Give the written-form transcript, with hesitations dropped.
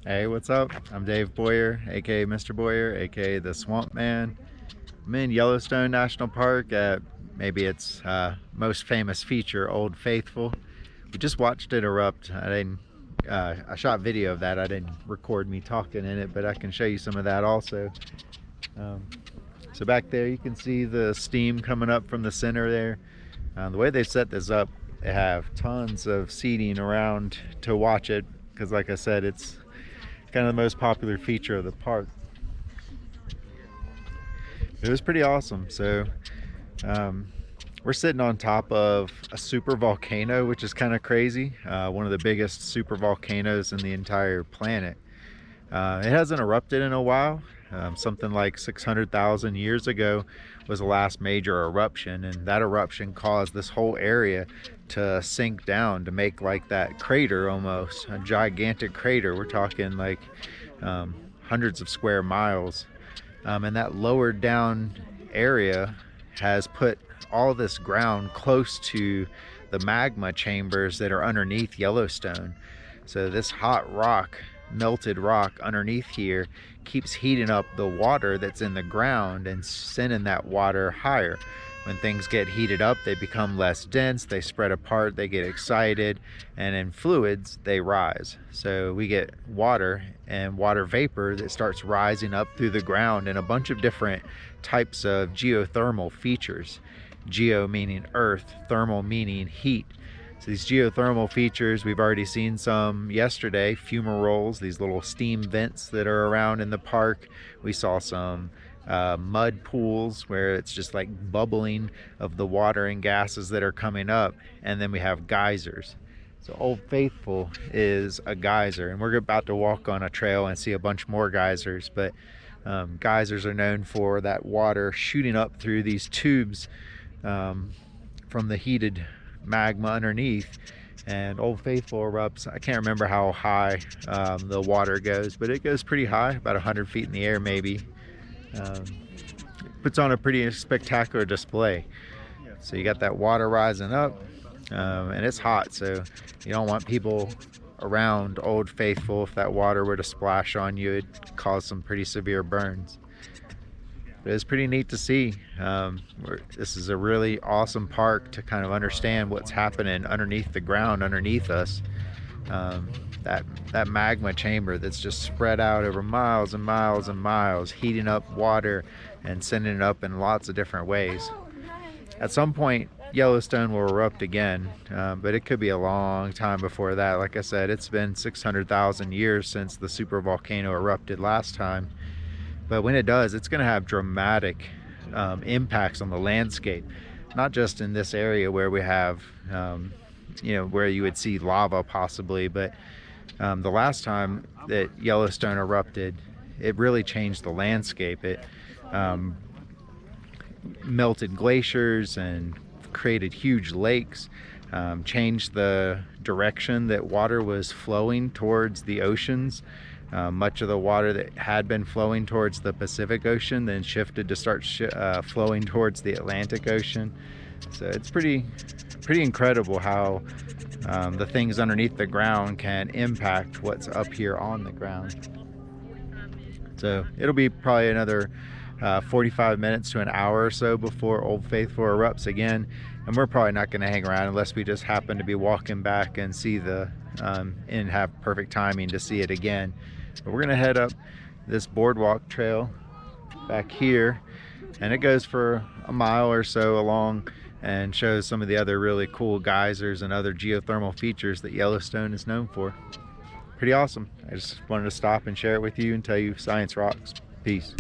Hey, what's up? I'm Dave Boyer, aka Mr. Boyer, aka the Swamp Man. I'm in Yellowstone National Park at maybe its most famous feature, Old Faithful. We just watched it erupt. I shot video of that. I didn't record me talking in it, but I can show you some of that also. Um, so back there, you can see the steam coming up from the center there. The way they set this up, they have tons of seating around to watch it because, like I said, it's kind of the most popular feature of the park. It was pretty awesome. So we're sitting on top of a super volcano, which is kind of crazy. One of the biggest super volcanoes in the entire planet. It hasn't erupted in a while. Something like 600,000 years ago was the last major eruption, and that eruption caused this whole area to sink down to make like that crater, almost a gigantic crater. We're talking like hundreds of square miles, and that lowered down area has put all this ground close to the magma chambers that are underneath Yellowstone. So this hot rock, melted rock underneath here, keeps heating up the water that's in the ground and sending that water higher. When things get heated up, they become less dense, they spread apart, they get excited, and in fluids they rise. So we get water and water vapor that starts rising up through the ground in a bunch of different types of geothermal features. Geo meaning earth, thermal meaning heat. So these geothermal features, we've already seen some yesterday, fumaroles, these little steam vents that are around in the park. We saw some mud pools where it's just like bubbling of the water and gases that are coming up. And then we have geysers. So Old Faithful is a geyser, and we're about to walk on a trail and see a bunch more geysers. But geysers are known for that water shooting up through these tubes from the heated magma underneath, and Old Faithful erupts. I can't remember how high the water goes, but it goes pretty high, about 100 feet in the air maybe. Puts on a pretty spectacular display. So you got that water rising up, and it's hot, so you don't want people around Old Faithful. If that water were to splash on you, it'd cause some pretty severe burns. But it's pretty neat to see. This is a really awesome park to kind of understand what's happening underneath the ground, underneath us. That magma chamber that's just spread out over miles and miles and miles, heating up water and sending it up in lots of different ways. At some point, Yellowstone will erupt again, but it could be a long time before that. Like I said, it's been 600,000 years since the super volcano erupted last time. But when it does, it's going to have dramatic impacts on the landscape, not just in this area where we have, where you would see lava possibly, but the last time that Yellowstone erupted, it really changed the landscape. It melted glaciers and created huge lakes, changed the direction that water was flowing towards the oceans. Much of the water that had been flowing towards the Pacific Ocean then shifted to start flowing towards the Atlantic Ocean. So it's pretty incredible how the things underneath the ground can impact what's up here on the ground. So it'll be probably another 45 minutes to an hour or so before Old Faithful erupts again, and we're probably not going to hang around unless we just happen to be walking back and see and have perfect timing to see it again. But we're going to head up this boardwalk trail back here, and it goes for a mile or so along and shows some of the other really cool geysers and other geothermal features that Yellowstone is known for. Pretty awesome. I just wanted to stop and share it with you and tell you science rocks. Peace.